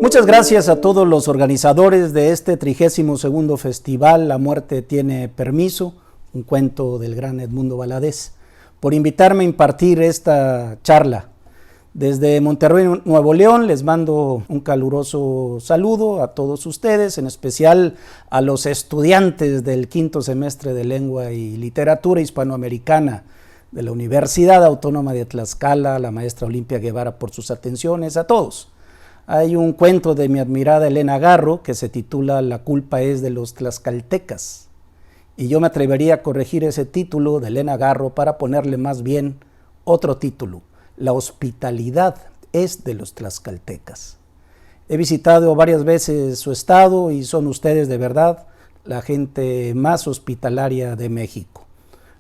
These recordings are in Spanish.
Muchas gracias a todos los organizadores de este 32º festival La Muerte Tiene Permiso, un cuento del gran Edmundo Valadez, por invitarme a impartir esta charla. Desde Monterrey, Nuevo León, les mando un caluroso saludo a todos ustedes, en especial a los estudiantes del 5º semestre de Lengua y Literatura Hispanoamericana de la Universidad Autónoma de Tlaxcala, a la maestra Olimpia Guevara por sus atenciones, a todos. Hay un cuento de mi admirada Elena Garro que se titula La culpa es de los tlaxcaltecas, y yo me atrevería a corregir ese título de Elena Garro para ponerle más bien otro título: La hospitalidad es de los tlaxcaltecas. He visitado varias veces su estado y son ustedes de verdad la gente más hospitalaria de México.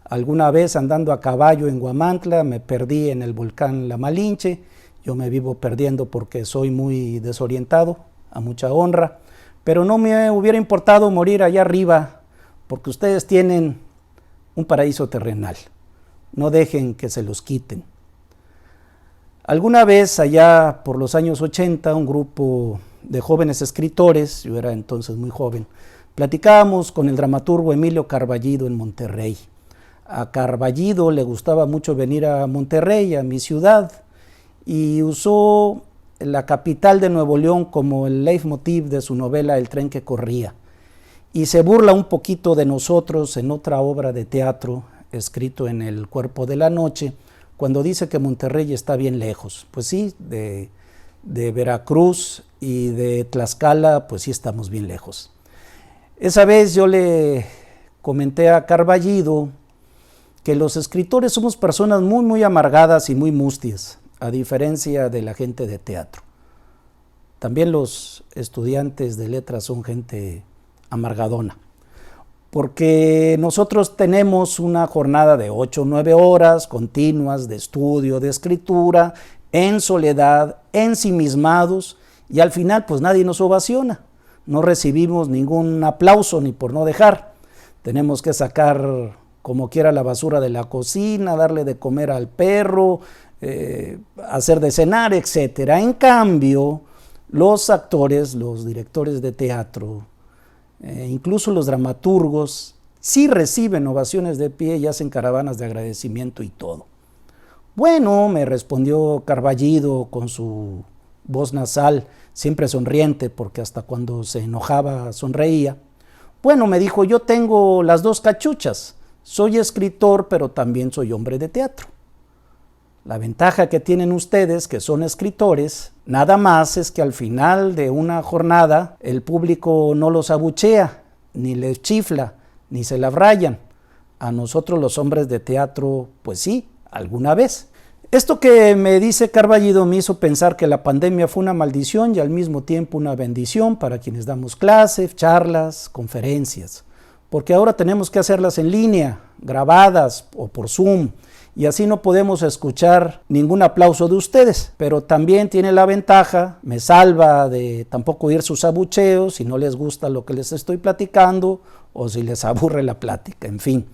Alguna vez andando a caballo en Huamantla me perdí en el volcán La Malinche. Yo me vivo perdiendo porque soy muy desorientado, a mucha honra, pero no me hubiera importado morir allá arriba porque ustedes tienen un paraíso terrenal. No dejen que se los quiten. Alguna vez allá por los años 80, un grupo de jóvenes escritores, yo era entonces muy joven, platicábamos con el dramaturgo Emilio Carballido en Monterrey. A Carballido le gustaba mucho venir a Monterrey, a mi ciudad, y usó la capital de Nuevo León como el leitmotiv de su novela El tren que corría. Y se burla un poquito de nosotros en otra obra de teatro, escrito en El cuerpo de la noche, cuando dice que Monterrey está bien lejos. Pues sí, de Veracruz y de Tlaxcala, pues sí estamos bien lejos. Esa vez yo le comenté a Carballido que los escritores somos personas muy amargadas y muy mustias, a diferencia de la gente de teatro. También los estudiantes de letras son gente amargadona, porque nosotros tenemos una jornada de 8 o 9 horas continuas de estudio, de escritura, en soledad, ensimismados, y al final pues nadie nos ovaciona, no recibimos ningún aplauso ni por no dejar. Tenemos que sacar como quiera la basura de la cocina, darle de comer al perro, hacer de cenar, etc. En cambio, los actores, los directores de teatro, incluso los dramaturgos, sí reciben ovaciones de pie y hacen caravanas de agradecimiento y todo. Bueno, me respondió Carballido con su voz nasal, siempre sonriente, porque hasta cuando se enojaba sonreía. Bueno, me dijo, yo tengo las dos cachuchas, soy escritor, pero también soy hombre de teatro. La ventaja que tienen ustedes, que son escritores, nada más es que al final de una jornada el público no los abuchea, ni les chifla, ni se la rayan. A nosotros los hombres de teatro, pues sí, alguna vez. Esto que me dice Carballido me hizo pensar que la pandemia fue una maldición y al mismo tiempo una bendición para quienes damos clases, charlas, conferencias, porque ahora tenemos que hacerlas en línea, grabadas o por Zoom, y así no podemos escuchar ningún aplauso de ustedes, pero también tiene la ventaja, me salva de tampoco oír sus abucheos si no les gusta lo que les estoy platicando o si les aburre la plática, en fin.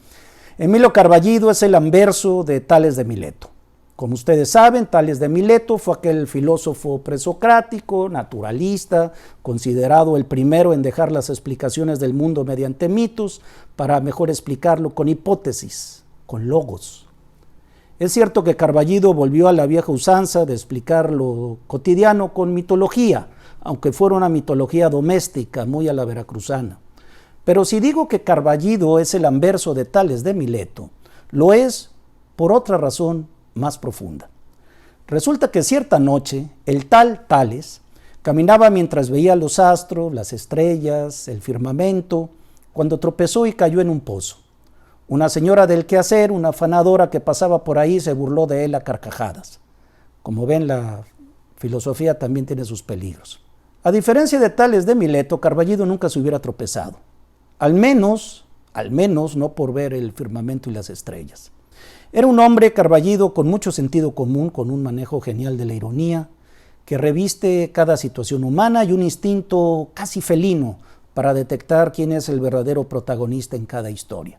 Emilio Carballido es el anverso de Tales de Mileto. Como ustedes saben, Tales de Mileto fue aquel filósofo presocrático, naturalista, considerado el primero en dejar las explicaciones del mundo mediante mitos para mejor explicarlo con hipótesis, con logos. Es cierto que Carballido volvió a la vieja usanza de explicar lo cotidiano con mitología, aunque fuera una mitología doméstica, muy a la veracruzana. Pero si digo que Carballido es el anverso de Tales de Mileto, lo es por otra razón más profunda. Resulta que cierta noche, el tal Tales caminaba mientras veía los astros, las estrellas, el firmamento, cuando tropezó y cayó en un pozo. Una señora del quehacer, una afanadora que pasaba por ahí, se burló de él a carcajadas. Como ven, la filosofía también tiene sus peligros. A diferencia de Tales de Mileto, Carballido nunca se hubiera tropezado. Al menos no por ver el firmamento y las estrellas. Era un hombre, Carballido, con mucho sentido común, con un manejo genial de la ironía, que reviste cada situación humana y un instinto casi felino para detectar quién es el verdadero protagonista en cada historia.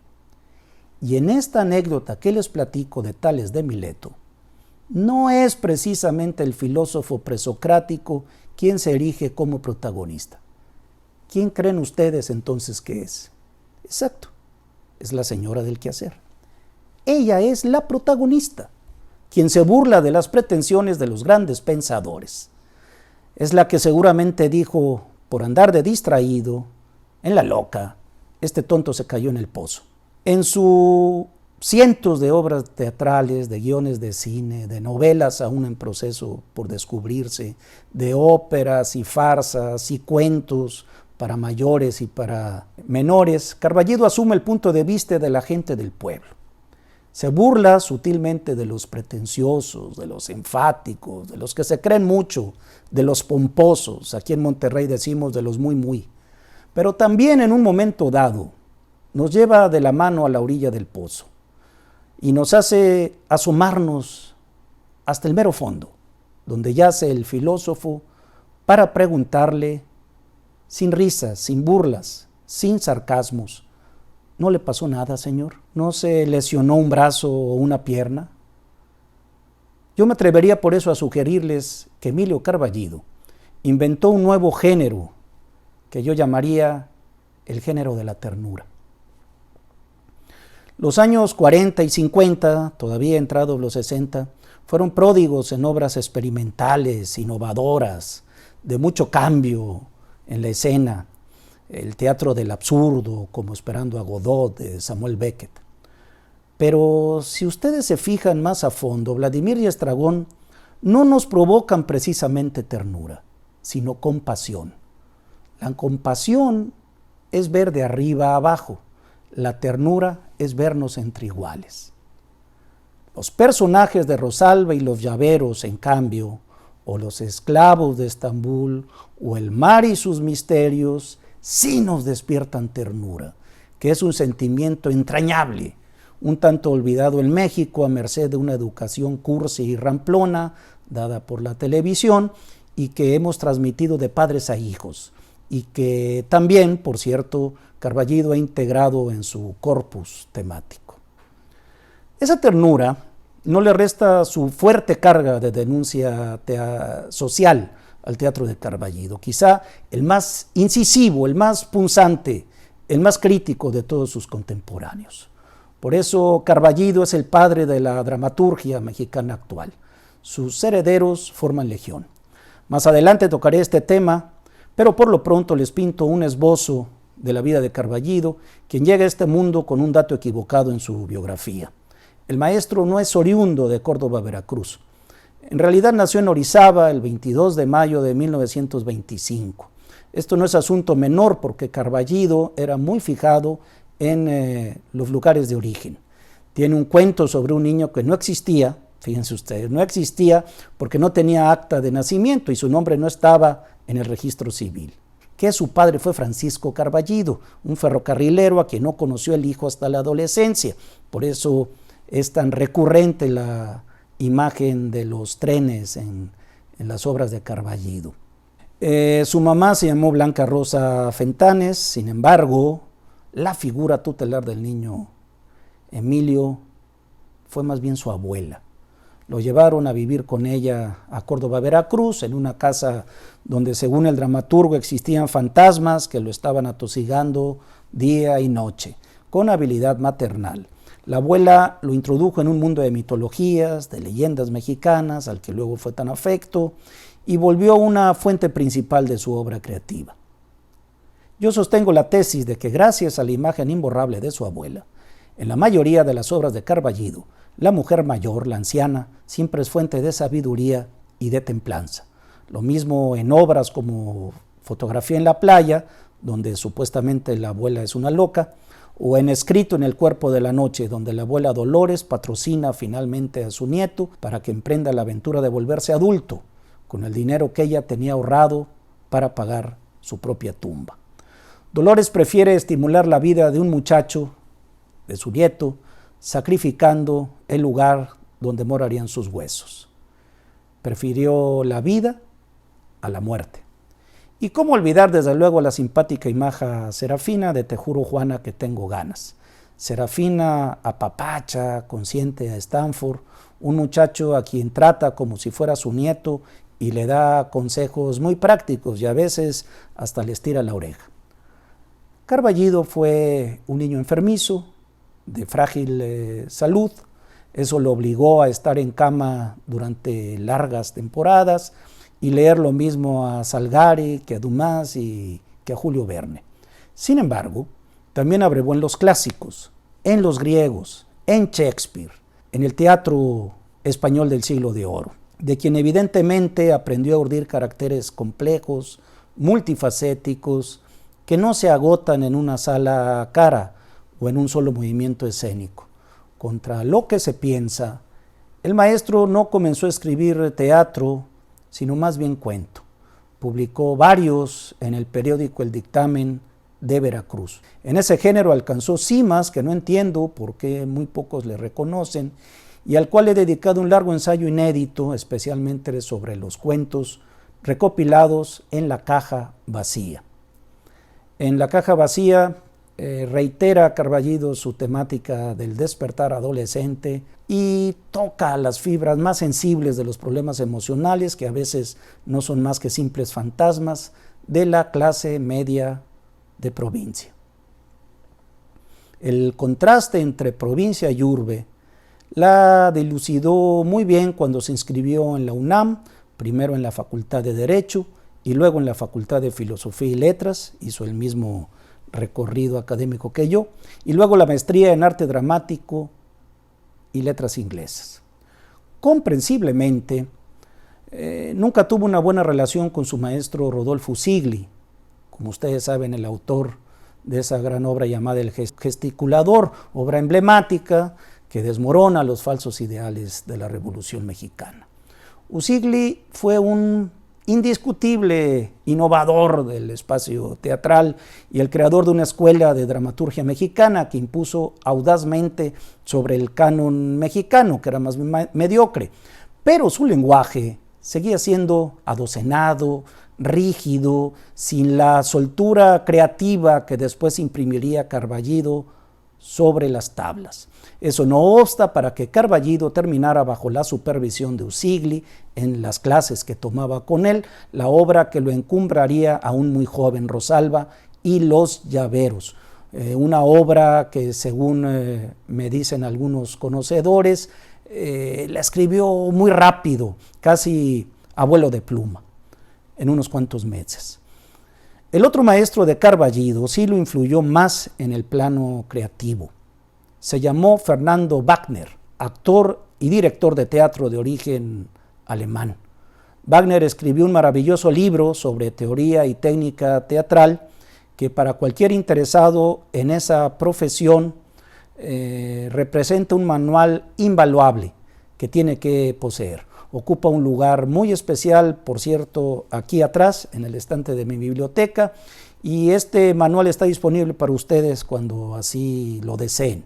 Y en esta anécdota que les platico de Tales de Mileto, no es precisamente el filósofo presocrático quien se erige como protagonista. ¿Quién creen ustedes entonces que es? Exacto, es la señora del quehacer. Ella es la protagonista, quien se burla de las pretensiones de los grandes pensadores. Es la que seguramente dijo, por andar de distraído, en la loca, este tonto se cayó en el pozo. En sus cientos de obras teatrales, de guiones de cine, de novelas aún en proceso por descubrirse, de óperas y farsas y cuentos para mayores y para menores, Carballido asume el punto de vista de la gente del pueblo. Se burla sutilmente de los pretenciosos, de los enfáticos, de los que se creen mucho, de los pomposos, aquí en Monterrey decimos de los muy. Pero también en un momento dado nos lleva de la mano a la orilla del pozo y nos hace asomarnos hasta el mero fondo, donde yace el filósofo para preguntarle, sin risas, sin burlas, sin sarcasmos, ¿no le pasó nada, señor? ¿No se lesionó un brazo o una pierna? Yo me atrevería por eso a sugerirles que Emilio Carballido inventó un nuevo género que yo llamaría el género de la ternura. Los años 40 y 50, todavía entrados los 60, fueron pródigos en obras experimentales, innovadoras, de mucho cambio en la escena. El teatro del absurdo, como Esperando a Godot, de Samuel Beckett. Pero si ustedes se fijan más a fondo, Vladimir y Estragón no nos provocan precisamente ternura, sino compasión. La compasión es ver de arriba a abajo, la ternura es vernos entre iguales. Los personajes de Rosalba y los llaveros, en cambio, o los esclavos de Estambul, o el mar y sus misterios, sí nos despiertan ternura, que es un sentimiento entrañable, un tanto olvidado en México a merced de una educación cursi y ramplona dada por la televisión y que hemos transmitido de padres a hijos y que también, por cierto, Carballido ha integrado en su corpus temático. Esa ternura no le resta su fuerte carga de denuncia social al teatro de Carballido, quizá el más incisivo, el más punzante, el más crítico de todos sus contemporáneos. Por eso Carballido es el padre de la dramaturgia mexicana actual. Sus herederos forman legión. Más adelante tocaré este tema, pero por lo pronto les pinto un esbozo de la vida de Carballido, quien llega a este mundo con un dato equivocado en su biografía. El maestro no es oriundo de Córdoba, Veracruz. En realidad nació en Orizaba el 22 de mayo de 1925. Esto no es asunto menor porque Carballido era muy fijado en los lugares de origen. Tiene un cuento sobre un niño que no existía, fíjense ustedes, no existía porque no tenía acta de nacimiento y su nombre no estaba en el registro civil. Que su padre fue Francisco Carballido, un ferrocarrilero a quien no conoció el hijo hasta la adolescencia. Por eso es tan recurrente la imagen de los trenes en las obras de Carballido. Su mamá se llamó Blanca Rosa Fentanes, sin embargo, la figura tutelar del niño Emilio fue más bien su abuela. Lo llevaron a vivir con ella a Córdoba, Veracruz, en una casa donde, según el dramaturgo, existían fantasmas que lo estaban atosigando día y noche, con habilidad maternal. La abuela lo introdujo en un mundo de mitologías, de leyendas mexicanas, al que luego fue tan afecto, y volvió una fuente principal de su obra creativa. Yo sostengo la tesis de que gracias a la imagen imborrable de su abuela, en la mayoría de las obras de Carballido, la mujer mayor, la anciana, siempre es fuente de sabiduría y de templanza. Lo mismo en obras como Fotografía en la playa, donde supuestamente la abuela es una loca, o en Escrito en el cuerpo de la noche, donde la abuela Dolores patrocina finalmente a su nieto para que emprenda la aventura de volverse adulto, con el dinero que ella tenía ahorrado para pagar su propia tumba. Dolores prefiere estimular la vida de un muchacho, de su nieto, sacrificando el lugar donde morarían sus huesos. Prefirió la vida a la muerte. Y cómo olvidar desde luego la simpática imagen Serafina de Te juro, Juana, que tengo ganas. Serafina apapacha, consciente a Stanford, un muchacho a quien trata como si fuera su nieto y le da consejos muy prácticos y a veces hasta le estira la oreja. Carballido fue un niño enfermizo, de frágil salud. Eso lo obligó a estar en cama durante largas temporadas y leer lo mismo a Salgari que a Dumas y que a Julio Verne. Sin embargo, también abrevó en los clásicos, en los griegos, en Shakespeare, en el teatro español del siglo de oro, de quien evidentemente aprendió a urdir caracteres complejos, multifacéticos, que no se agotan en una sola cara o en un solo movimiento escénico. Contra lo que se piensa, el maestro no comenzó a escribir teatro, sino más bien cuento. Publicó varios en el periódico El Dictamen de Veracruz. En ese género alcanzó cimas que no entiendo por qué muy pocos le reconocen y al cual he dedicado un largo ensayo inédito, especialmente sobre los cuentos recopilados en La Caja Vacía. En La Caja Vacía reitera Carballido su temática del despertar adolescente y toca las fibras más sensibles de los problemas emocionales que a veces no son más que simples fantasmas de la clase media de provincia. El contraste entre provincia y urbe la dilucidó muy bien cuando se inscribió en la UNAM, primero en la Facultad de Derecho y luego en la Facultad de Filosofía y Letras, hizo el mismo recorrido académico que yo, y luego la maestría en Arte Dramático y Letras Inglesas. Comprensiblemente, nunca tuvo una buena relación con su maestro Rodolfo Usigli, como ustedes saben, el autor de esa gran obra llamada El Gesticulador, obra emblemática que desmorona los falsos ideales de la Revolución Mexicana. Usigli fue un indiscutible innovador del espacio teatral y el creador de una escuela de dramaturgia mexicana que impuso audazmente sobre el canon mexicano, que era más mediocre, pero su lenguaje seguía siendo adocenado, rígido, sin la soltura creativa que después imprimiría Carballido sobre las tablas. Eso no obsta para que Carballido terminara bajo la supervisión de Usigli en las clases que tomaba con él, la obra que lo encumbraría a un muy joven Rosalba y Los Llaveros, una obra que según me dicen algunos conocedores, la escribió muy rápido, casi a vuelo de pluma, en unos cuantos meses. El otro maestro de Carballido sí lo influyó más en el plano creativo. Se llamó Fernando Wagner, actor y director de teatro de origen alemán. Wagner escribió un maravilloso libro sobre teoría y técnica teatral que para cualquier interesado en esa profesión representa un manual invaluable que tiene que poseer. Ocupa un lugar muy especial, por cierto, aquí atrás, en el estante de mi biblioteca, y este manual está disponible para ustedes cuando así lo deseen.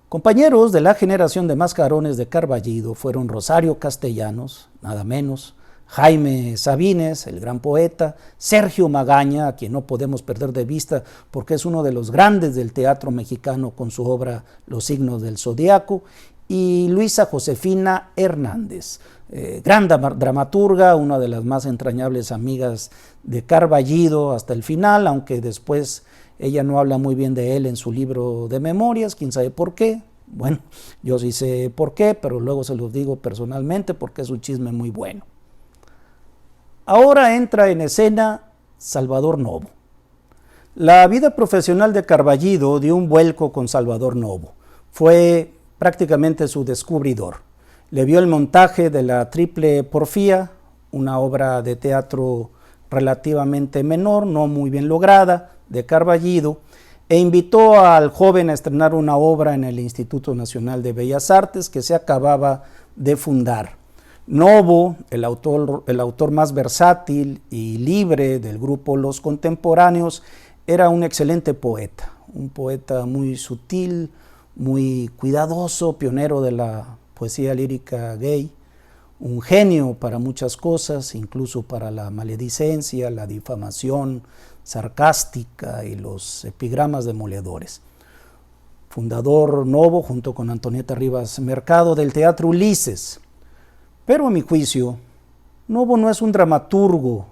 Compañeros de la generación de mascarones de Carballido fueron Rosario Castellanos, nada menos, Jaime Sabines, el gran poeta, Sergio Magaña, a quien no podemos perder de vista porque es uno de los grandes del teatro mexicano con su obra Los signos del zodiaco, y Luisa Josefina Hernández, gran dramaturga, una de las más entrañables amigas de Carballido hasta el final, aunque después ella no habla muy bien de él en su libro de memorias, quién sabe por qué. Bueno, yo sí sé por qué, pero luego se los digo personalmente porque es un chisme muy bueno. Ahora entra en escena Salvador Novo. La vida profesional de Carballido dio un vuelco con Salvador Novo. Fue prácticamente su descubridor. Le vio el montaje de La Triple Porfía, una obra de teatro relativamente menor, no muy bien lograda, de Carballido, e invitó al joven a estrenar una obra en el Instituto Nacional de Bellas Artes que se acababa de fundar. Novo, el autor más versátil y libre del grupo Los Contemporáneos, era un excelente poeta, un poeta muy sutil, muy cuidadoso, pionero de la poesía lírica gay, un genio para muchas cosas, incluso para la maledicencia, la difamación sarcástica y los epigramas demoledores. fundador Novo, junto con Antonieta Rivas Mercado, del Teatro Ulises. Pero a mi juicio, Novo no es un dramaturgo,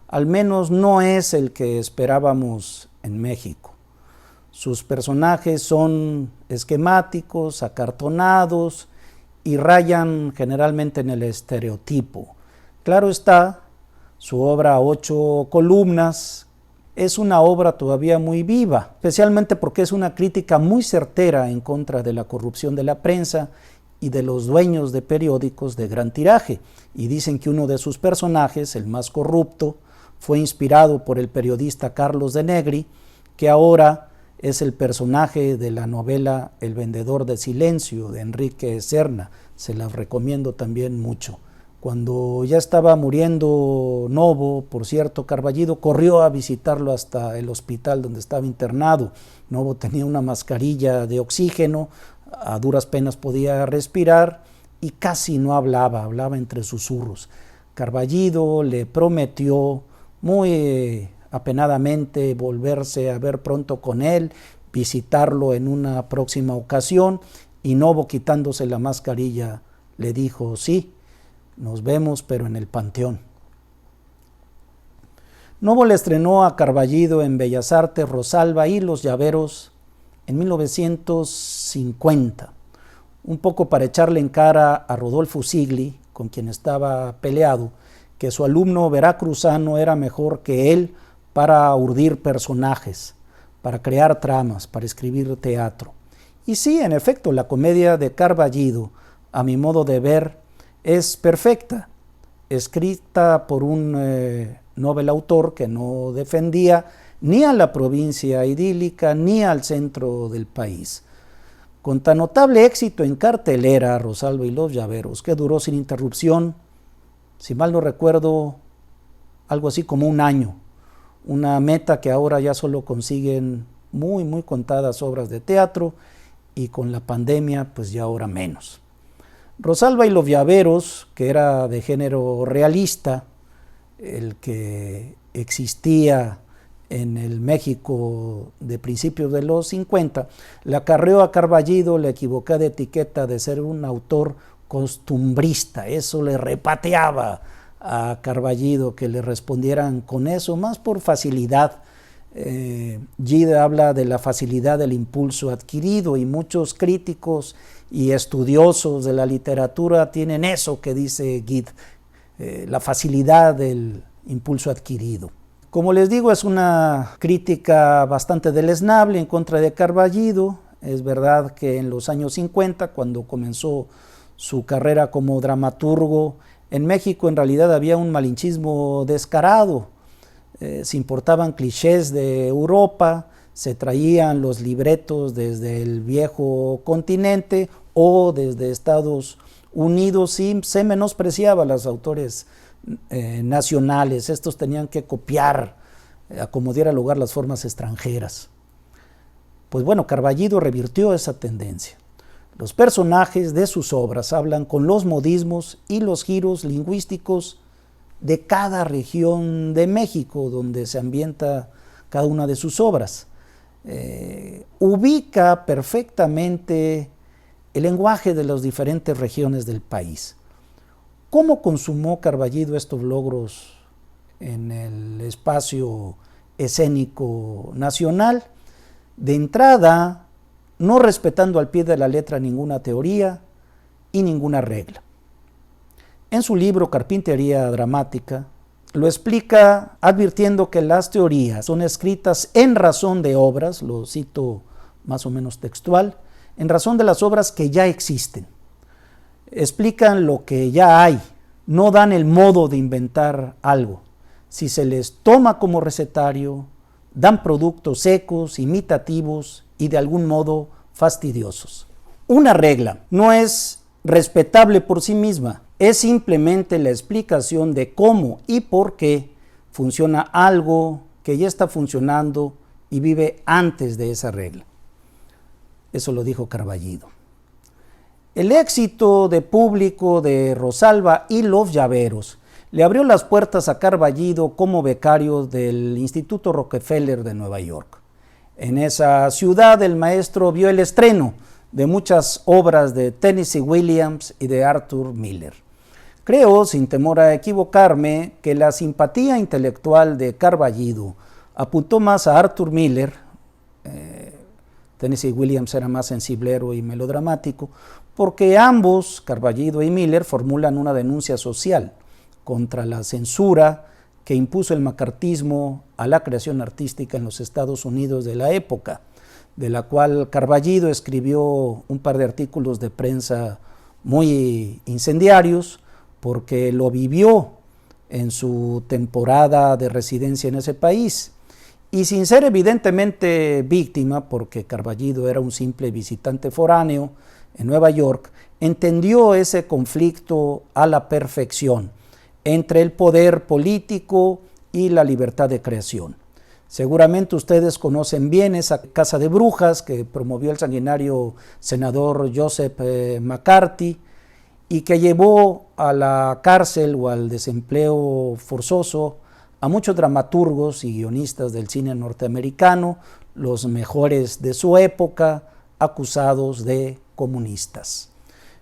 al menos no es el que esperábamos en México. Sus personajes son esquemáticos, acartonados y rayan generalmente en el estereotipo. Claro está, su obra 8 columnas es una obra todavía muy viva, especialmente porque es una crítica muy certera en contra de la corrupción de la prensa y de los dueños de periódicos de gran tiraje. Y dicen que uno de sus personajes, el más corrupto, fue inspirado por el periodista Carlos de Negri, que ahora es el personaje de la novela El vendedor de silencio, de Enrique Serna. Se la recomiendo también mucho. Cuando ya estaba muriendo Novo, por cierto, Carballido corrió a visitarlo hasta el hospital donde estaba internado. Novo tenía una mascarilla de oxígeno, a duras penas podía respirar y casi no hablaba, hablaba entre susurros. Carballido le prometió muy apenadamente volverse a ver pronto con él, visitarlo en una próxima ocasión, y Novo, quitándose la mascarilla, le dijo: sí, nos vemos, pero en el Panteón. Novo le estrenó a Carballido en Bellas Artes Rosalba y Los Llaveros en 1950, un poco para echarle en cara a Rodolfo Sigli, con quien estaba peleado, que su alumno veracruzano era mejor que él para urdir personajes, para crear tramas, para escribir teatro. Y sí, en efecto, la comedia de Carballido, a mi modo de ver, es perfecta, escrita por un novel autor que no defendía ni a la provincia idílica ni al centro del país. Con tan notable éxito en cartelera, Rosalba y Los Llaveros, que duró sin interrupción, si mal no recuerdo, algo así como un año, una meta que ahora ya solo consiguen muy contadas obras de teatro, y con la pandemia pues ya ahora menos. Rosalba y Los Llaveros, que era de género realista, el que existía en el México de principios de los 50, le acarreó a Carballido la equivocada etiqueta de ser un autor costumbrista. Eso le repateaba a Carballido que le respondieran con eso, más por facilidad. Gide habla de la facilidad del impulso adquirido, y muchos críticos y estudiosos de la literatura tienen eso que dice Gide, la facilidad del impulso adquirido. Como les digo, es una crítica bastante deleznable en contra de Carballido. Es verdad que en los años 50, cuando comenzó su carrera como dramaturgo, en México en realidad había un malinchismo descarado. Se importaban clichés de Europa, se traían los libretos desde el viejo continente o desde Estados Unidos, y se menospreciaba a los autores nacionales. Estos tenían que copiar a como diera lugar las formas extranjeras. Pues bueno, Carballido revirtió esa tendencia. Los personajes de sus obras hablan con los modismos y los giros lingüísticos de cada región de México donde se ambienta cada una de sus obras. Ubica perfectamente el lenguaje de las diferentes regiones del país. ¿Cómo consumó Carballido estos logros en el espacio escénico nacional? De entrada, no respetando al pie de la letra ninguna teoría y ninguna regla. En su libro Carpintería Dramática, lo explica advirtiendo que las teorías son escritas en razón de obras, lo cito más o menos textual, en razón de las obras que ya existen. Explican lo que ya hay, no dan el modo de inventar algo. Si se les toma como recetario, dan productos secos, imitativos y de algún modo fastidiosos. Una regla no es respetable por sí misma, es simplemente la explicación de cómo y por qué funciona algo que ya está funcionando y vive antes de esa regla. Eso lo dijo Carballido. El éxito de público de Rosalba y Los Llaveros le abrió las puertas a Carballido como becario del Instituto Rockefeller de Nueva York. En esa ciudad el maestro vio el estreno de muchas obras de Tennessee Williams y de Arthur Miller. Creo, sin temor a equivocarme, que la simpatía intelectual de Carballido apuntó más a Arthur Miller. Tennessee Williams era más sensiblero y melodramático, porque ambos, Carballido y Miller, formulan una denuncia social contra la censura que impuso el macartismo a la creación artística en los Estados Unidos de la época, de la cual Carballido escribió un par de artículos de prensa muy incendiarios, porque lo vivió en su temporada de residencia en ese país. Y sin ser evidentemente víctima, porque Carballido era un simple visitante foráneo en Nueva York, entendió ese conflicto a la perfección entre el poder político y la libertad de creación. Seguramente ustedes conocen bien esa casa de brujas que promovió el sanguinario senador Joseph McCarthy y que llevó a la cárcel o al desempleo forzoso a muchos dramaturgos y guionistas del cine norteamericano, los mejores de su época, acusados de comunistas.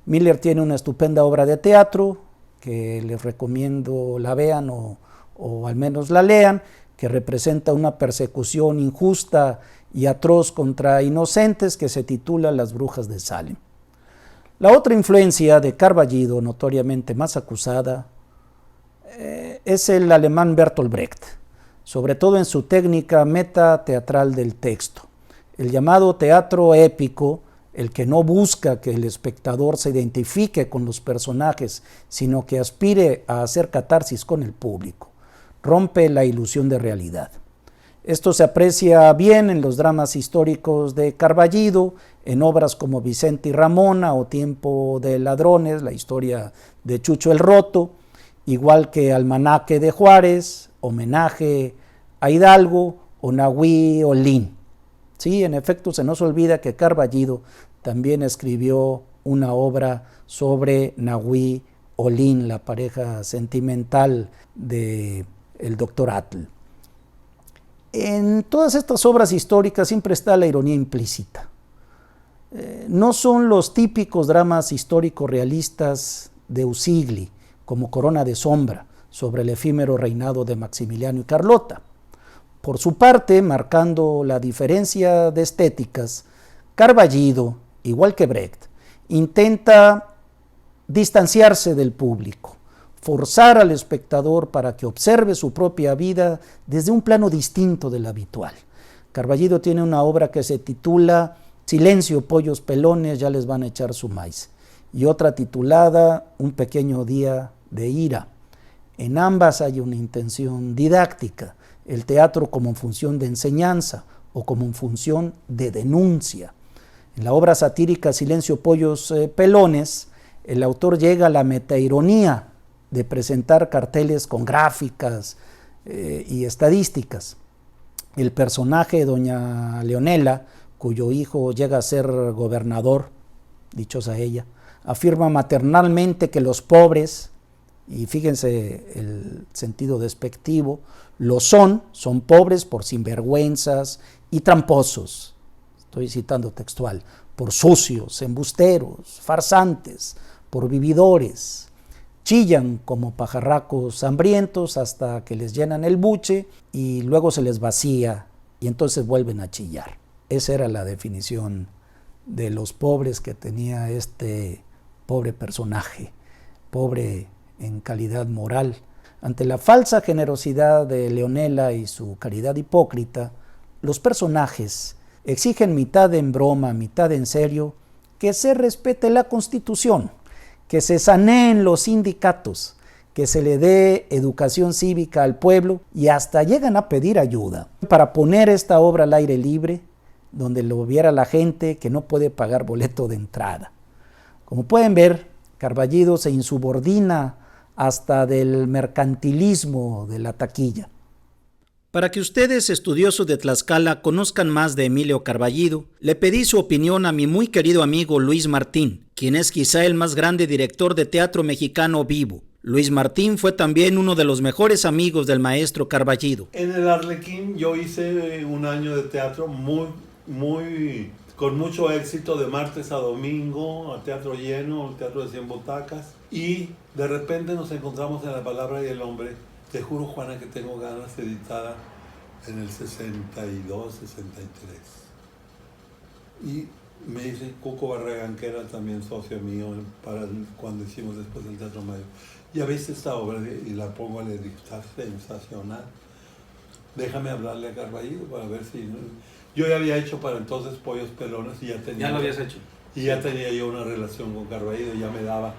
Miller tiene una estupenda obra de teatro que les recomiendo la vean o al menos la lean, que representa una persecución injusta y atroz contra inocentes, que se titula Las brujas de Salem. La otra influencia de Carballido, notoriamente más acusada, es el alemán Bertolt Brecht, sobre todo en su técnica metateatral del texto. El llamado teatro épico, el que no busca que el espectador se identifique con los personajes, sino que aspire a hacer catarsis con el público, rompe la ilusión de realidad. Esto se aprecia bien en los dramas históricos de Carballido, en obras como Vicente y Ramona o Tiempo de Ladrones, la historia de Chucho el Roto, igual que Almanaque de Juárez, Homenaje a Hidalgo o Nahui Olin. Sí, en efecto, se nos olvida que Carballido también escribió una obra sobre Nahui Olin, la pareja sentimental del doctor Atl. En todas estas obras históricas siempre está la ironía implícita. No son los típicos dramas históricos realistas de Usigli, como Corona de Sombra, sobre el efímero reinado de Maximiliano y Carlota. Por su parte, marcando la diferencia de estéticas, Carballido, igual que Brecht, intenta distanciarse del público, forzar al espectador para que observe su propia vida desde un plano distinto del habitual. Carballido tiene una obra que se titula Silencio, pollos pelones, ya les van a echar su maíz, y otra titulada Un pequeño día de ira. En ambas hay una intención didáctica, el teatro como función de enseñanza o como función de denuncia. En la obra satírica Silencio, pollos pelones, el autor llega a la metaironía de presentar carteles con gráficas y estadísticas. El personaje, doña Leonela, cuyo hijo llega a ser gobernador, dichosa ella, afirma maternalmente que los pobres, y fíjense el sentido despectivo, son pobres por sinvergüenzas y tramposos, estoy citando textual, por sucios, embusteros, farsantes, por vividores, chillan como pajarracos hambrientos hasta que les llenan el buche y luego se les vacía y entonces vuelven a chillar. Esa era la definición de los pobres que tenía este pobre personaje, pobre en calidad moral. Ante la falsa generosidad de Leonela y su caridad hipócrita, los personajes exigen mitad en broma, mitad en serio, que se respete la Constitución, que se saneen los sindicatos, que se le dé educación cívica al pueblo y hasta llegan a pedir ayuda para poner esta obra al aire libre, donde lo viera la gente que no puede pagar boleto de entrada. Como pueden ver, Carballido se insubordina hasta del mercantilismo de la taquilla. Para que ustedes, estudiosos de Tlaxcala, conozcan más de Emilio Carballido, le pedí su opinión a mi muy querido amigo Luis Martín, quien es quizá el más grande director de teatro mexicano vivo. Luis Martín fue también uno de los mejores amigos del maestro Carballido. En el Arlequín yo hice un año de teatro con mucho éxito, de martes a domingo, a teatro lleno, el teatro de 100 butacas. Y de repente nos encontramos en La Palabra y el Hombre. Te juro, Juana, que tengo ganas, editada en el 62, 63. Y me dice Cuco Barragán, que era también socio mío cuando hicimos después el Teatro Mayor: ya viste esta obra y la pongo a leer, está sensacional. Déjame hablarle a Carballido para ver si... Yo ya había hecho para entonces Pollos Pelones y ya tenía... ¿Ya lo habías hecho? Y ya tenía yo una relación con Carballido, ya me daba...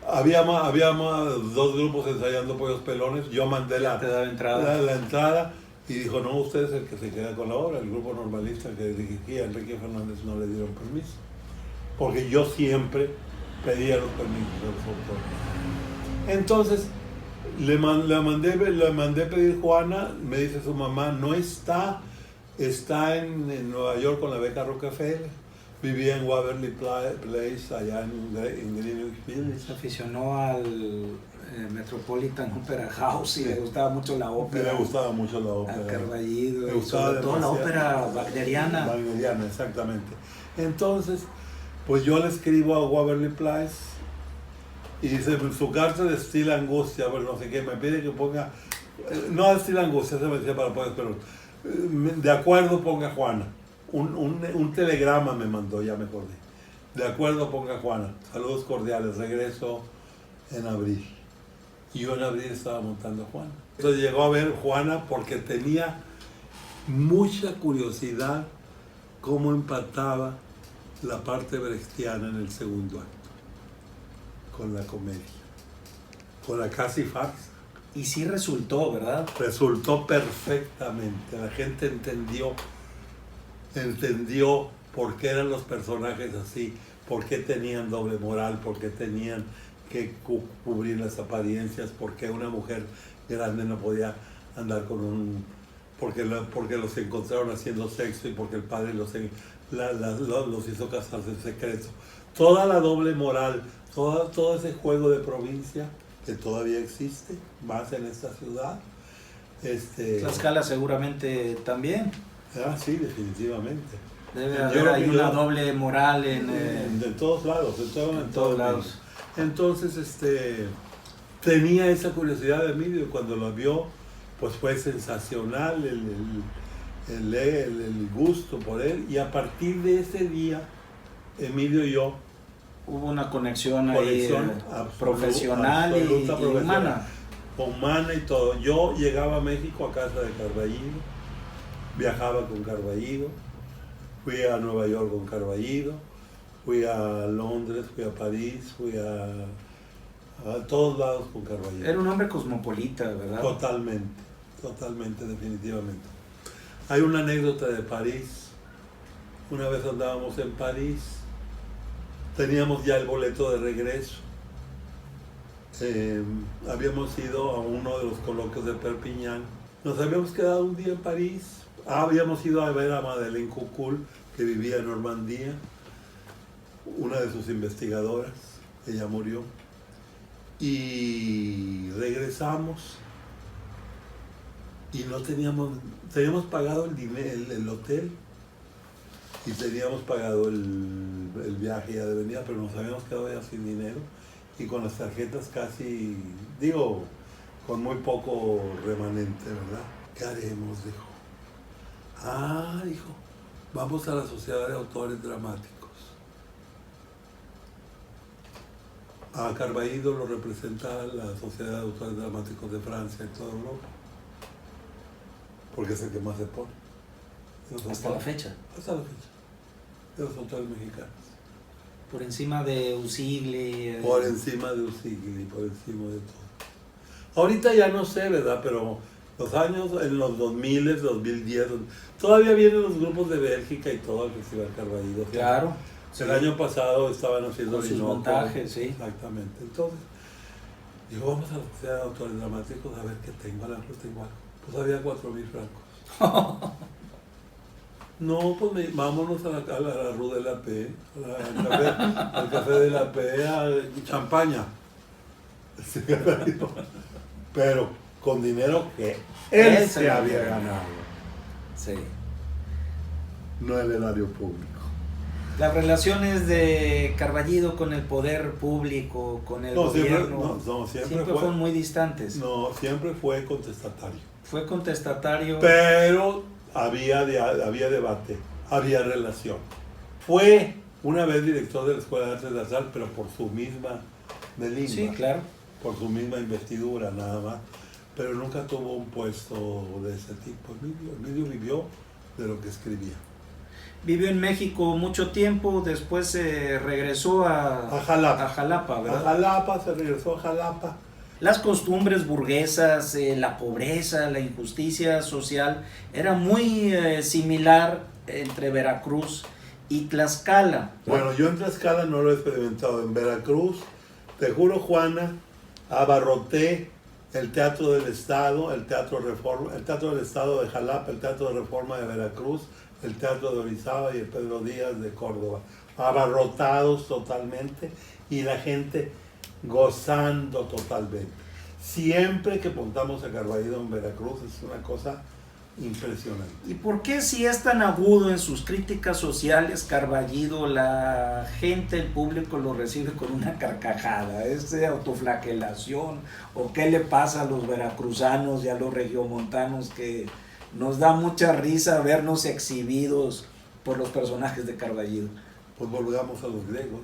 Habíamos dos grupos ensayando Pollos Pelones, yo mandé la entrada y dijo: no, usted es el que se queda con la obra. El grupo normalista que dirigía Enrique Fernández no le dieron permiso, porque yo siempre pedía los permisos de los autores. Entonces le mandé pedir Juana. Me dice su mamá: no está en Nueva York con la beca Rockefeller, vivía en Waverly Place, allá en Greenwich Village. Se aficionó al Metropolitan Opera House y le gustaba mucho la ópera. Le gustaba mucho la ópera. A Carballido, le gustaba sobre todo la ópera wagneriana. Wagneriana, exactamente. Entonces, pues yo le escribo a Waverly Place y dice: su carta de estilo angustia, pues no sé qué, me pide que ponga, no de estilo angustia, se me decía para poder, pero de acuerdo, ponga Juana. Un telegrama me mandó, ya me acordé. De acuerdo, ponga Juana. Saludos cordiales, regreso en abril. Y yo en abril estaba montando a Juana. Entonces llegó a ver Juana porque tenía mucha curiosidad cómo empataba la parte brechtiana en el segundo acto con la comedia, con la casi farsa. Y sí resultó, ¿verdad? Resultó perfectamente. La gente entendió por qué eran los personajes así, por qué tenían doble moral, por qué tenían que cubrir las apariencias, por qué una mujer grande no podía andar con porque los encontraron haciendo sexo y porque el padre los hizo casarse en secreto. Toda la doble moral, todo ese juego de provincia que todavía existe, más en esta ciudad. Tlaxcala seguramente también. Ah, sí, definitivamente. Debe haber ahí una doble moral de todos lados, en todos lados. Entonces, tenía esa curiosidad de Emilio, y cuando lo vio, pues fue sensacional el gusto por él, y a partir de ese día, Emilio y yo, hubo una conexión ahí profesional y humana. Humana y todo. Yo llegaba a México a casa de Carballido, viajaba con Carballido, fui a Nueva York con Carballido, fui a Londres, fui a París, fui a todos lados con Carballido. Era un hombre cosmopolita, ¿verdad? Totalmente, definitivamente. Hay una anécdota de París. Una vez andábamos en París, teníamos ya el boleto de regreso. Habíamos ido a uno de los coloquios de Perpiñán. Nos habíamos quedado un día en París. Habíamos ido a ver a Madeleine Cucul, que vivía en Normandía, una de sus investigadoras. Ella murió. Y regresamos y no teníamos pagado el hotel y teníamos pagado el viaje ya de venida, pero nos habíamos quedado ya sin dinero y con las tarjetas casi, con muy poco remanente, ¿verdad? ¿Qué haremos? Dijo. Dijo, vamos a la Sociedad de Autores Dramáticos. A Carballido lo representa la Sociedad de Autores Dramáticos de Francia y toda Europa, porque es el que más se pone. Hasta la fecha. Hasta la fecha. De los autores mexicanos. Por encima de Usigli. Por encima de Usigli, por encima de todo. Ahorita ya no sé, ¿verdad? Pero los años, en los 2000, 2010, todavía vienen los grupos de Bélgica y todo al Festival Carballido. Claro. El año pasado estaban haciendo sus montajes, sí. Exactamente. Entonces, digo, vamos a la Sociedad de Autores Dramáticos a ver qué tengo. A la mejor tengo algo. Pues había 4,000 francos. No, pues vámonos a la Rue de la Paix, al café de la Paix, a Champaña. Sí, pero con dinero que él se había ganado. Sí. No el erario público. Las relaciones de Carballido con el poder público, con el gobierno, siempre fueron muy distantes. No, siempre fue contestatario. Fue contestatario. Pero había debate, había relación. Fue una vez director de la Escuela de Artes de la Sal, pero por su misma melimba. Sí, claro. Por su misma investidura, nada más. Pero nunca tuvo un puesto de ese tipo. Emilio vivió de lo que escribía. Vivió en México mucho tiempo, después se regresó a Jalapa, ¿verdad? A Jalapa, se regresó a Jalapa. Las costumbres burguesas, la pobreza, la injusticia social, era muy similar entre Veracruz y Tlaxcala. Bueno, yo en Tlaxcala no lo he experimentado. En Veracruz, te juro, Juana, abarroté el Teatro del Estado, el Teatro del Estado de Jalapa, el Teatro de Reforma de Veracruz, el Teatro de Orizaba y el Pedro Díaz de Córdoba, abarrotados totalmente y la gente gozando totalmente. Siempre que montamos a Carballido en Veracruz es una cosa impresionante. ¿Y por qué, si es tan agudo en sus críticas sociales, Carballido, la gente, el público lo recibe con una carcajada? ¿Es de autoflagelación? ¿O qué le pasa a los veracruzanos y a los regiomontanos que nos da mucha risa vernos exhibidos por los personajes de Carballido? Pues volvamos a los griegos.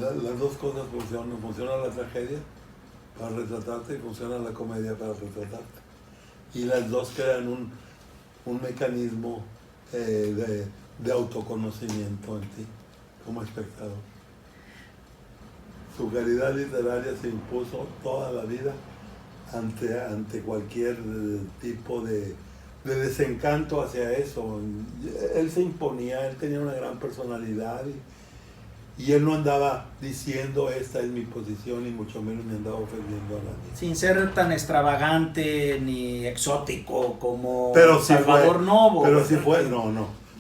Las dos cosas funcionan. Funciona la tragedia para retratarte y funciona la comedia para retratarte. Y las dos crean un mecanismo de autoconocimiento en ti, como espectador. Su calidad literaria se impuso toda la vida ante cualquier tipo de desencanto hacia eso. Él se imponía, él tenía una gran personalidad y él no andaba diciendo esta es mi posición, ni mucho menos ni andaba ofendiendo a nadie. Sin ser tan extravagante ni exótico como pero Salvador Novo. Pero sí fue,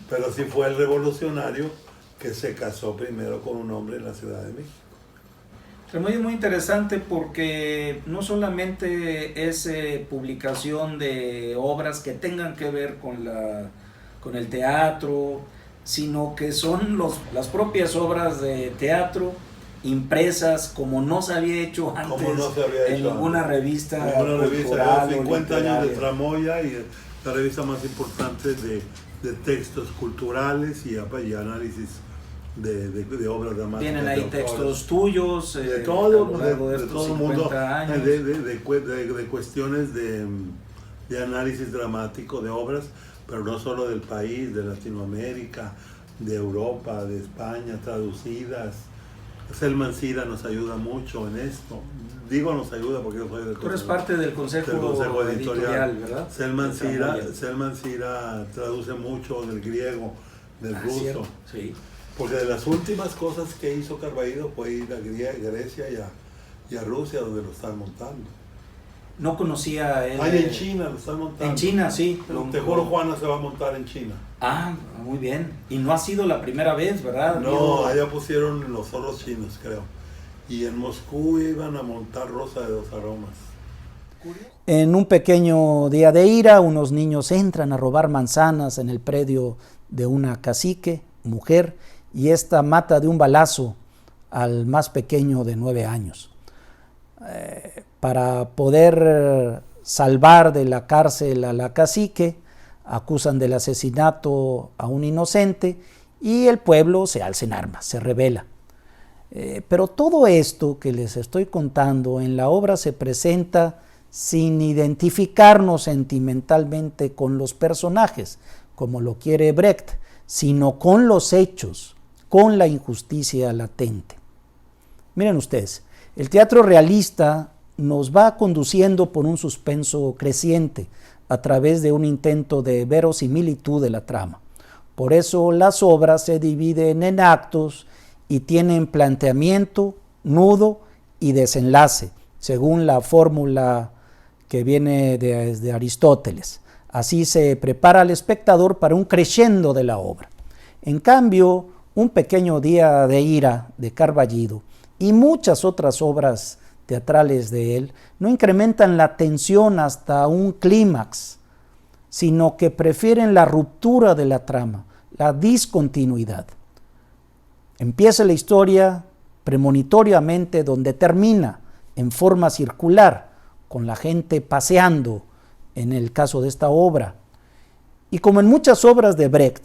pero sí fue el revolucionario que se casó primero con un hombre en la Ciudad de México. Muy, muy interesante porque no solamente es publicación de obras que tengan que ver con el teatro, sino que son las propias obras de teatro impresas como no se había hecho antes en ninguna revista. Ninguna revista, 50 años de Tramoya y la revista más importante de textos culturales y análisis de obras dramáticas. Vienen ahí textos tuyos, de todo el mundo, años. De cuestiones de análisis dramático de obras, pero no solo del país, de Latinoamérica, de Europa, de España, traducidas. Selman Cira nos ayuda mucho en esto. Digo nos ayuda porque yo soy Tú eres parte del consejo editorial, ¿verdad? Selman Cira traduce mucho del griego, del ruso. Sí. Porque de las últimas cosas que hizo Carballido fue ir a Grecia y a Rusia, donde lo están montando. No conocía él. En China lo están montando. En China, sí. Te juro, Juana se va a montar en China. Ah, muy bien. Y no ha sido la primera vez, ¿verdad? No, allá pusieron los zorros chinos, creo. Y en Moscú iban a montar Rosa de dos Aromas. En un pequeño día de ira, unos niños entran a robar manzanas en el predio de una cacique, mujer, y esta mata de un balazo al más pequeño de 9 años. Para poder salvar de la cárcel a la cacique, acusan del asesinato a un inocente y el pueblo se alza en armas, se rebela. Pero todo esto que les estoy contando en la obra se presenta sin identificarnos sentimentalmente con los personajes, como lo quiere Brecht, sino con los hechos, con la injusticia latente. Miren ustedes, el teatro realista nos va conduciendo por un suspenso creciente a través de un intento de verosimilitud de la trama. Por eso las obras se dividen en actos y tienen planteamiento, nudo y desenlace, según la fórmula que viene desde Aristóteles. Así se prepara al espectador para un crescendo de la obra. En cambio, un pequeño día de ira de Carballido y muchas otras obras teatrales de él no incrementan la tensión hasta un clímax, sino que prefieren la ruptura de la trama, la discontinuidad. Empieza la historia premonitoriamente donde termina en forma circular, con la gente paseando, en el caso de esta obra. Y como en muchas obras de Brecht,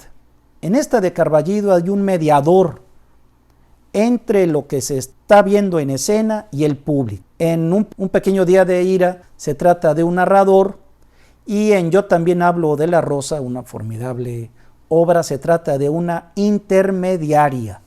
en esta de Carballido hay un mediador entre lo que se está viendo en escena y el público. En un pequeño día de ira se trata de un narrador, y en Yo también hablo de la rosa, una formidable obra, se trata de una intermediaria.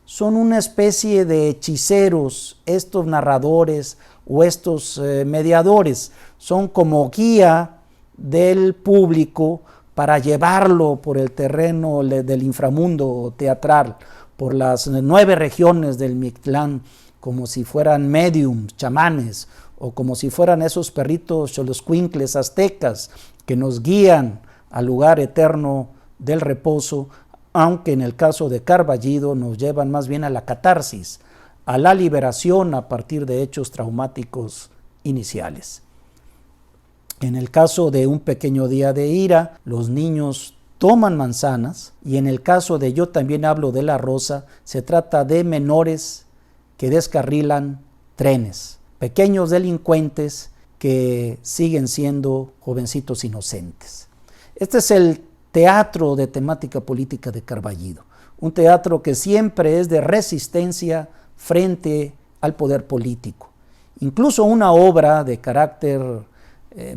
Son una especie de hechiceros estos narradores o estos mediadores. Son como guía del público para llevarlo por el terreno del inframundo teatral, por las 9 regiones del Mictlán, como si fueran mediums, chamanes, o como si fueran esos perritos xoloscuincles aztecas que nos guían al lugar eterno del reposo, aunque en el caso de Carballido nos llevan más bien a la catarsis, a la liberación a partir de hechos traumáticos iniciales. En el caso de Un pequeño día de ira, los niños toman manzanas, y en el caso de Yo también hablo de la rosa, se trata de menores que descarrilan trenes, pequeños delincuentes que siguen siendo jovencitos inocentes. Este es el teatro de temática política de Carballido, un teatro que siempre es de resistencia frente al poder político. Incluso una obra de carácter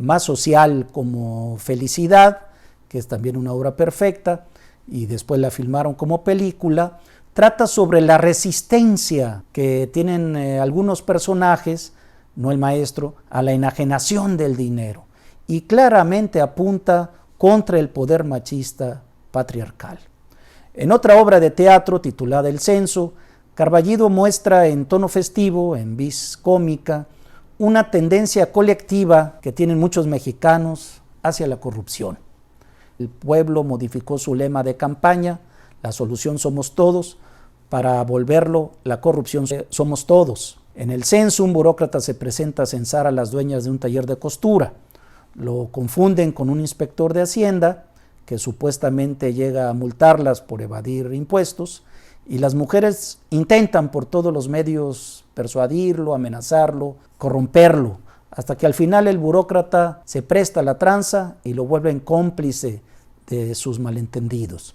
más social como Felicidad, que es también una obra perfecta, y después la filmaron como película, trata sobre la resistencia que tienen algunos personajes, no el maestro, a la enajenación del dinero, y claramente apunta contra el poder machista patriarcal. En otra obra de teatro titulada El censo, Carballido muestra en tono festivo, en vis cómica, una tendencia colectiva que tienen muchos mexicanos hacia la corrupción. El pueblo modificó su lema de campaña, la solución somos todos, para volverlo la corrupción somos todos. En el censo, un burócrata se presenta a censar a las dueñas de un taller de costura. Lo confunden con un inspector de Hacienda, que supuestamente llega a multarlas por evadir impuestos, y las mujeres intentan por todos los medios persuadirlo, amenazarlo, corromperlo, hasta que al final el burócrata se presta a la tranza y lo vuelven cómplice de sus malentendidos.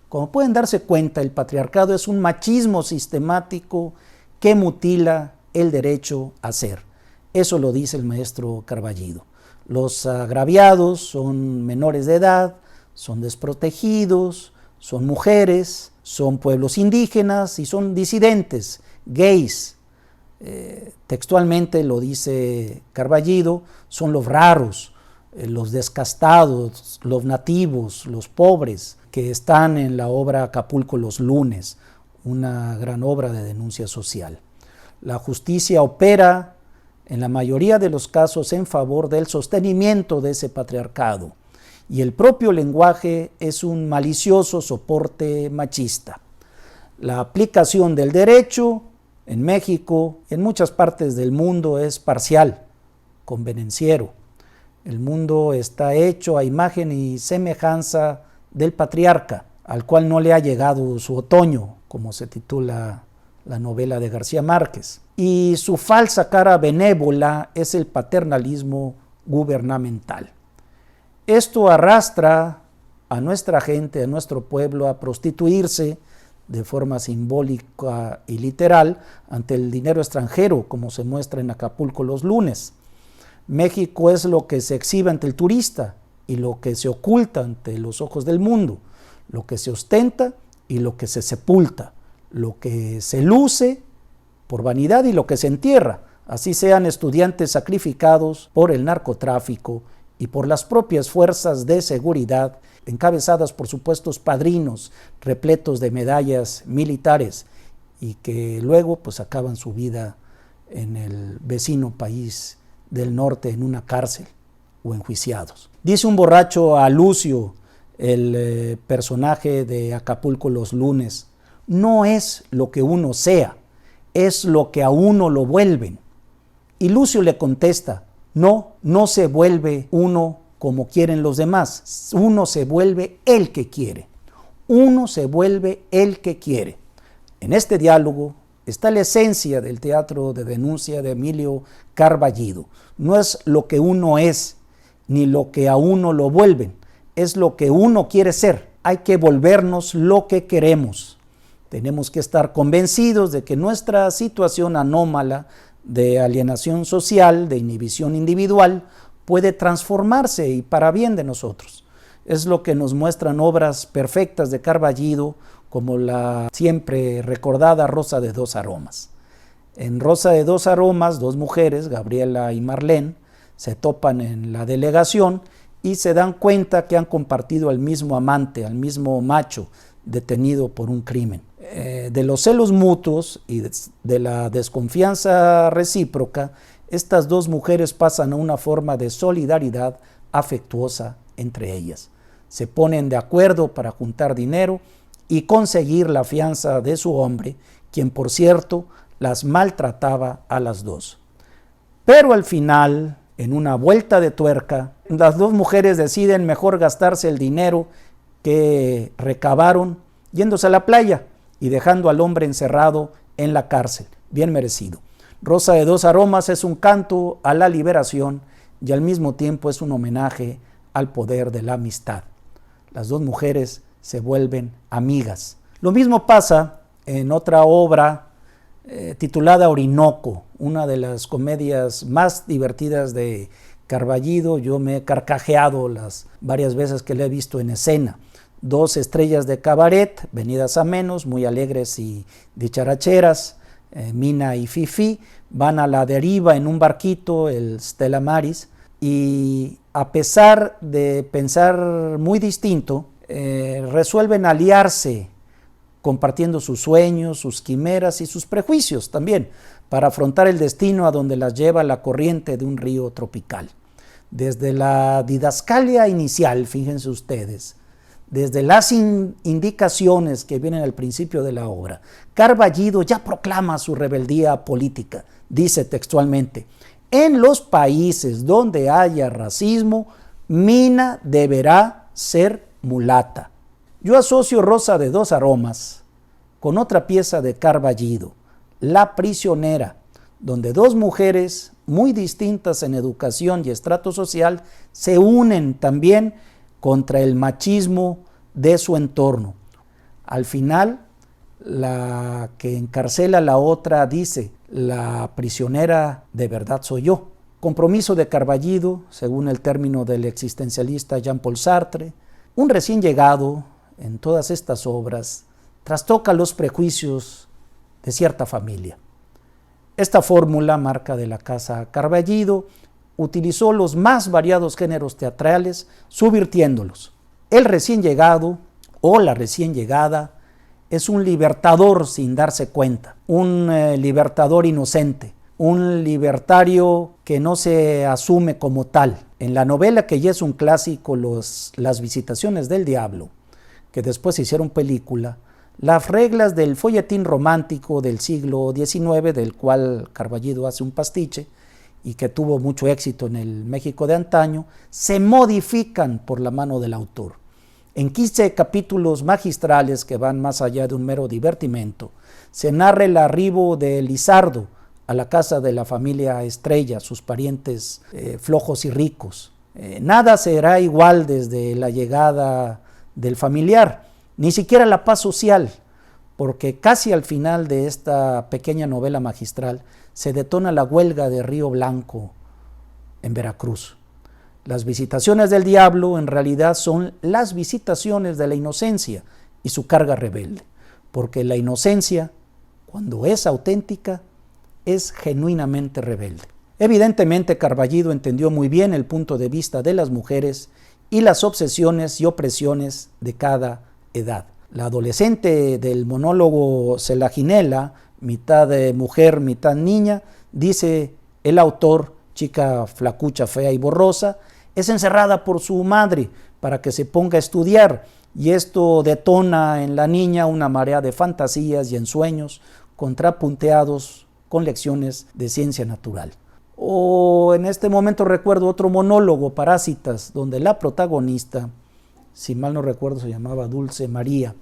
Como pueden darse cuenta, el patriarcado es un machismo sistemático que mutila el derecho a ser. Eso lo dice el maestro Carballido. Los agraviados son menores de edad, son desprotegidos, son mujeres, son pueblos indígenas y son disidentes, gays. Textualmente lo dice Carballido, son los raros, los descastados, los nativos, los pobres, que están en la obra Acapulco los lunes, una gran obra de denuncia social. La justicia opera en la mayoría de los casos en favor del sostenimiento de ese patriarcado, y el propio lenguaje es un malicioso soporte machista. La aplicación del derecho en México y en muchas partes del mundo es parcial, convenenciero. El mundo está hecho a imagen y semejanza del patriarca, al cual no le ha llegado su otoño, como se titula la novela de García Márquez. Y su falsa cara benévola es el paternalismo gubernamental. Esto arrastra a nuestra gente, a nuestro pueblo, a prostituirse de forma simbólica y literal ante el dinero extranjero, como se muestra en Acapulco los lunes. México es lo que se exhibe ante el turista y lo que se oculta ante los ojos del mundo, lo que se ostenta y lo que se sepulta, lo que se luce por vanidad y lo que se entierra, así sean estudiantes sacrificados por el narcotráfico y por las propias fuerzas de seguridad, encabezadas por supuestos padrinos repletos de medallas militares y que luego pues acaban su vida en el vecino país del norte en una cárcel o enjuiciados. Dice un borracho a Lucio, el personaje de Acapulco los lunes: no es lo que uno sea, es lo que a uno lo vuelven. Y Lucio le contesta, no, no se vuelve uno como quieren los demás, uno se vuelve el que quiere, uno se vuelve el que quiere. En este diálogo está la esencia del teatro de denuncia de Emilio Carballido. No es lo que uno es, ni lo que a uno lo vuelven, es lo que uno quiere ser. Hay que volvernos lo que queremos. Tenemos que estar convencidos de que nuestra situación anómala de alienación social, de inhibición individual, puede transformarse y para bien de nosotros. Es lo que nos muestran obras perfectas de Carballido, como la siempre recordada Rosa de dos aromas. En Rosa de dos aromas, dos mujeres, Gabriela y Marlene, se topan en la delegación y se dan cuenta que han compartido al mismo amante, al mismo macho, detenido por un crimen. De los celos mutuos y de la desconfianza recíproca, estas dos mujeres pasan a una forma de solidaridad afectuosa entre ellas. Se ponen de acuerdo para juntar dinero y conseguir la fianza de su hombre, quien por cierto las maltrataba a las dos. Pero al final, en una vuelta de tuerca, las dos mujeres deciden mejor gastarse el dinero que recabaron yéndose a la playa y dejando al hombre encerrado en la cárcel, bien merecido. Rosa de dos aromas es un canto a la liberación y al mismo tiempo es un homenaje al poder de la amistad. Las dos mujeres se vuelven amigas. Lo mismo pasa en otra obra titulada Orinoco, una de las comedias más divertidas de Carballido. Yo me he carcajeado las varias veces que la he visto en escena. Dos estrellas de cabaret, venidas a menos, muy alegres y dicharacheras, Mina y Fifi, van a la deriva en un barquito, el Stella Maris, y a pesar de pensar muy distinto, resuelven aliarse, compartiendo sus sueños, sus quimeras y sus prejuicios también, para afrontar el destino a donde las lleva la corriente de un río tropical. Desde la didascalia inicial, fíjense ustedes, desde las indicaciones que vienen al principio de la obra, Carballido ya proclama su rebeldía política. Dice textualmente, en los países donde haya racismo, Mina deberá ser mulata. Yo asocio Rosa de dos aromas con otra pieza de Carballido, La prisionera, donde dos mujeres muy distintas en educación y estrato social se unen también contra el machismo de su entorno. Al final, la que encarcela a la otra dice, la prisionera de verdad soy yo. Compromiso de Carballido, según el término del existencialista Jean-Paul Sartre. Un recién llegado en todas estas obras trastoca los prejuicios de cierta familia. Esta fórmula, marca de la casa Carballido, utilizó los más variados géneros teatrales, subvirtiéndolos. El recién llegado o la recién llegada es un libertador sin darse cuenta, un libertador inocente, un libertario que no se asume como tal. En la novela, que ya es un clásico, Las visitaciones del diablo, que después se hicieron película, las reglas del folletín romántico del siglo XIX, del cual Carballido hace un pastiche, y que tuvo mucho éxito en el México de antaño, se modifican por la mano del autor. En 15 capítulos magistrales que van más allá de un mero divertimento, se narra el arribo de Lizardo a la casa de la familia Estrella, sus parientes flojos y ricos. Nada será igual desde la llegada del familiar, ni siquiera la paz social, porque casi al final de esta pequeña novela magistral se detona la huelga de Río Blanco en Veracruz. Las visitaciones del diablo en realidad son las visitaciones de la inocencia y su carga rebelde, porque la inocencia, cuando es auténtica, es genuinamente rebelde. Evidentemente, Carballido entendió muy bien el punto de vista de las mujeres y las obsesiones y opresiones de cada edad. La adolescente del monólogo Selaginela, mitad mujer, mitad niña, dice el autor, chica flacucha, fea y borrosa, es encerrada por su madre para que se ponga a estudiar, y esto detona en la niña una marea de fantasías y ensueños contrapunteados con lecciones de ciencia natural. O en este momento recuerdo otro monólogo, Parásitas, donde la protagonista, si mal no recuerdo se llamaba Dulce María,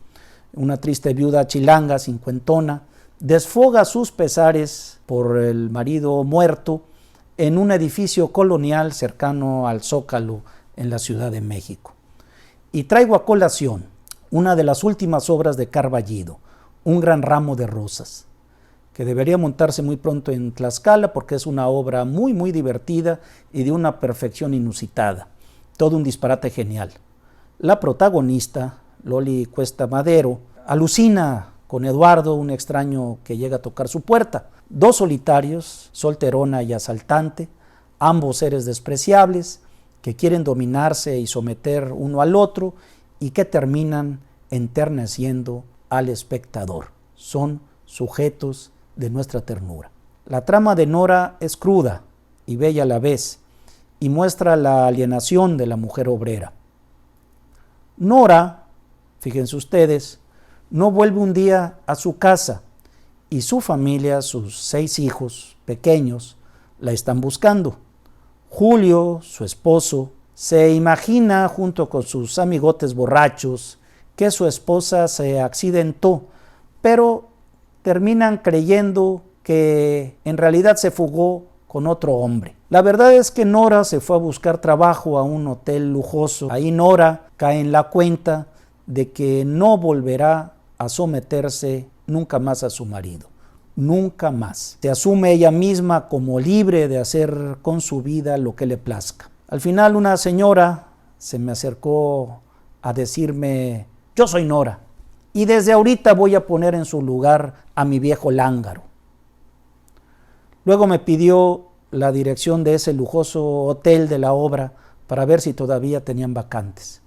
una triste viuda chilanga, cincuentona, desfoga sus pesares por el marido muerto en un edificio colonial cercano al Zócalo en la Ciudad de México. Y traigo a colación una de las últimas obras de Carballido, Un gran ramo de rosas, que debería montarse muy pronto en Tlaxcala porque es una obra muy muy divertida y de una perfección inusitada, todo un disparate genial. La protagonista, Loli Cuesta Madero, alucina con Eduardo, un extraño que llega a tocar su puerta. Dos solitarios, solterona y asaltante, ambos seres despreciables, que quieren dominarse y someter uno al otro y que terminan enterneciendo al espectador. Son sujetos de nuestra ternura. La trama de Nora es cruda y bella a la vez y muestra la alienación de la mujer obrera. Nora, fíjense ustedes, no vuelve un día a su casa y su familia, sus 6 hijos pequeños, la están buscando. Julio, su esposo, se imagina junto con sus amigotes borrachos que su esposa se accidentó, pero terminan creyendo que en realidad se fugó con otro hombre. La verdad es que Nora se fue a buscar trabajo a un hotel lujoso. Ahí Nora cae en la cuenta de que no volverá a someterse nunca más a su marido. Nunca más. Se asume ella misma como libre de hacer con su vida lo que le plazca. Al final una señora se me acercó a decirme: yo soy Nora y desde ahorita voy a poner en su lugar a mi viejo lángaro. Luego me pidió la dirección de ese lujoso hotel de la obra para ver si todavía tenían vacantes.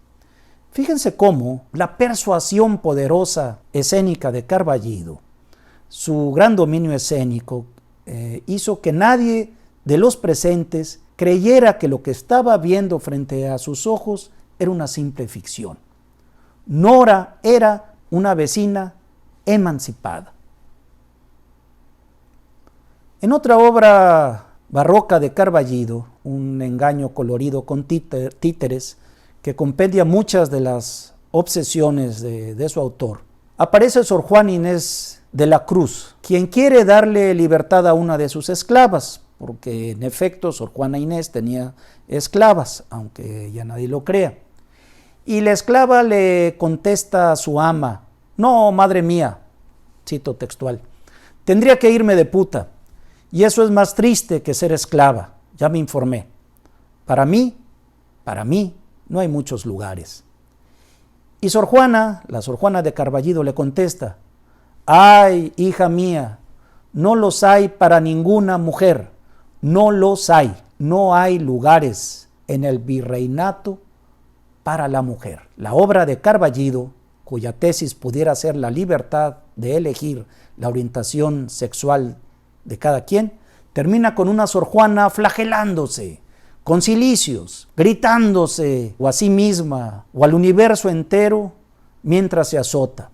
Fíjense cómo la persuasión poderosa escénica de Carballido, su gran dominio escénico, hizo que nadie de los presentes creyera que lo que estaba viendo frente a sus ojos era una simple ficción. Nora era una vecina emancipada. En otra obra barroca de Carballido, Un engaño colorido con títeres, que compendia muchas de las obsesiones de su autor, aparece Sor Juana Inés de la Cruz, quien quiere darle libertad a una de sus esclavas, porque en efecto Sor Juana Inés tenía esclavas, aunque ya nadie lo crea. Y la esclava le contesta a su ama: no, madre mía, cito textual, tendría que irme de puta, y eso es más triste que ser esclava, ya me informé. Para mí, no hay muchos lugares. Y Sor Juana, la Sor Juana de Carballido, le contesta: ay, hija mía, no los hay para ninguna mujer, no los hay, no hay lugares en el virreinato para la mujer. La obra de Carballido, cuya tesis pudiera ser la libertad de elegir la orientación sexual de cada quien, termina con una Sor Juana flagelándose, con cilicios, gritándose o a sí misma o al universo entero mientras se azota.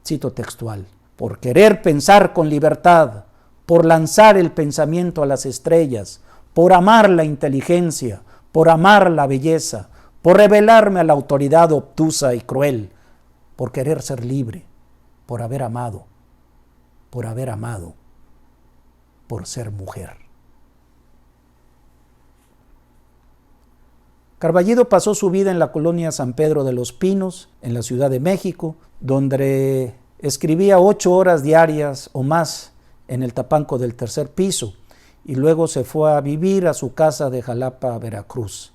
Cito textual: por querer pensar con libertad, por lanzar el pensamiento a las estrellas, por amar la inteligencia, por amar la belleza, por rebelarme a la autoridad obtusa y cruel, por querer ser libre, por haber amado, por ser mujer. Carballido pasó su vida en la colonia San Pedro de los Pinos, en la Ciudad de México, donde escribía 8 horas diarias o más en el tapanco del 3er piso, y luego se fue a vivir a su casa de Jalapa, Veracruz.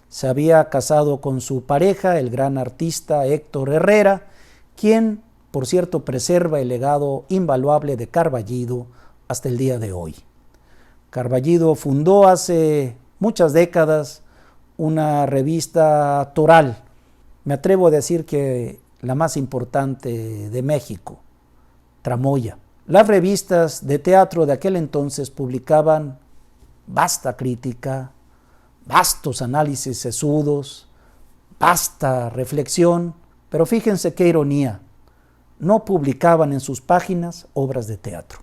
Se había casado con su pareja, el gran artista Héctor Herrera, quien, por cierto, preserva el legado invaluable de Carballido hasta el día de hoy. Carballido fundó hace muchas décadas una revista toral, me atrevo a decir que la más importante de México, Tramoya. Las revistas de teatro de aquel entonces publicaban vasta crítica, vastos análisis sesudos, vasta reflexión, pero fíjense qué ironía, no publicaban en sus páginas obras de teatro.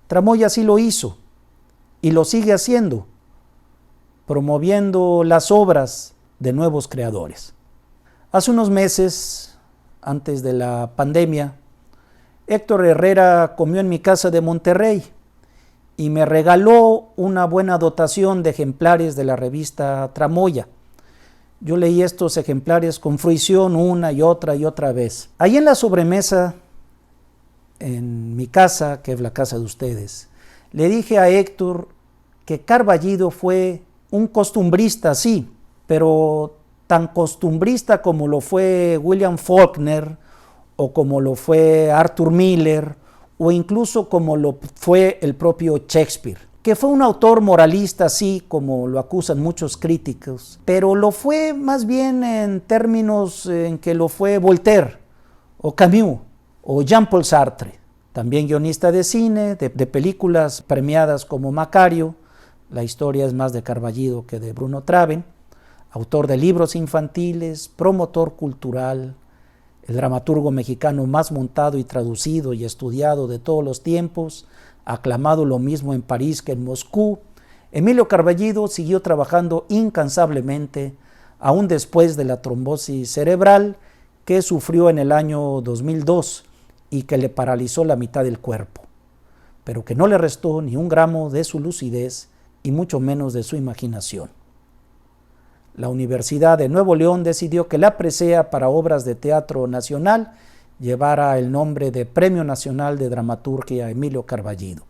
Tramoya sí lo hizo y lo sigue haciendo, promoviendo las obras de nuevos creadores. Hace unos meses, antes de la pandemia, Héctor Herrera comió en mi casa de Monterrey y me regaló una buena dotación de ejemplares de la revista Tramoya. Yo leí estos ejemplares con fruición una y otra vez. Ahí en la sobremesa, en mi casa, que es la casa de ustedes, le dije a Héctor que Carballido fue un costumbrista, sí, pero tan costumbrista como lo fue William Faulkner, o como lo fue Arthur Miller, o incluso como lo fue el propio Shakespeare, que fue un autor moralista, sí, como lo acusan muchos críticos, pero lo fue más bien en términos en que lo fue Voltaire, o Camus, o Jean-Paul Sartre, también guionista de cine, de películas premiadas como Macario. La historia es más de Carballido que de Bruno Traven, autor de libros infantiles, promotor cultural, el dramaturgo mexicano más montado y traducido y estudiado de todos los tiempos, aclamado lo mismo en París que en Moscú. Emilio Carballido siguió trabajando incansablemente, aún después de la trombosis cerebral que sufrió en el año 2002 y que le paralizó la mitad del cuerpo, pero que no le restó ni un gramo de su lucidez y mucho menos de su imaginación. La Universidad de Nuevo León decidió que la presea para obras de teatro nacional llevara el nombre de Premio Nacional de Dramaturgia Emilio Carballido.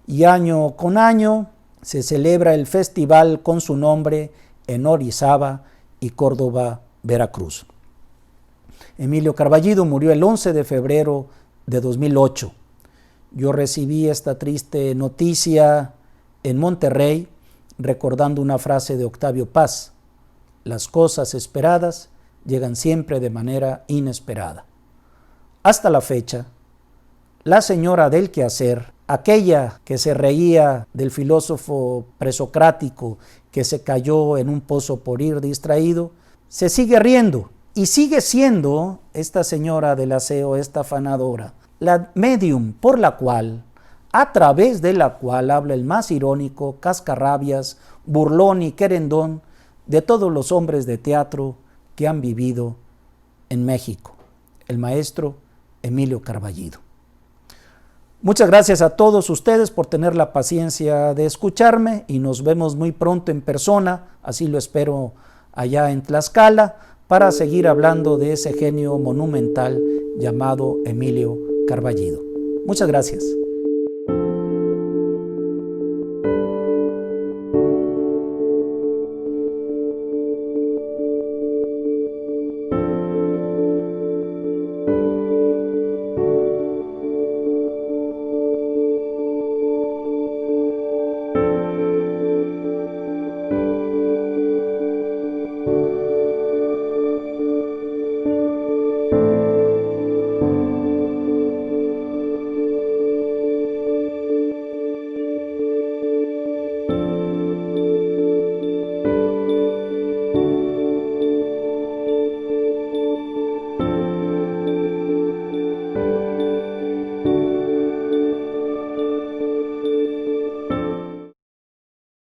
Y año con año se celebra el festival con su nombre en Orizaba y Córdoba, Veracruz. Emilio Carballido murió el 11 de febrero de 2008. Yo recibí esta triste noticia en Monterrey, recordando una frase de Octavio Paz: las cosas esperadas llegan siempre de manera inesperada. Hasta la fecha, la señora del quehacer, aquella que se reía del filósofo presocrático que se cayó en un pozo por ir distraído, se sigue riendo y sigue siendo esta señora del aseo, esta afanadora, la medium por la cual, a través de la cual habla el más irónico, cascarrabias, burlón y querendón de todos los hombres de teatro que han vivido en México, el maestro Emilio Carballido. Muchas gracias a todos ustedes por tener la paciencia de escucharme y nos vemos muy pronto en persona, así lo espero allá en Tlaxcala, para seguir hablando de ese genio monumental llamado Emilio Carballido. Muchas gracias.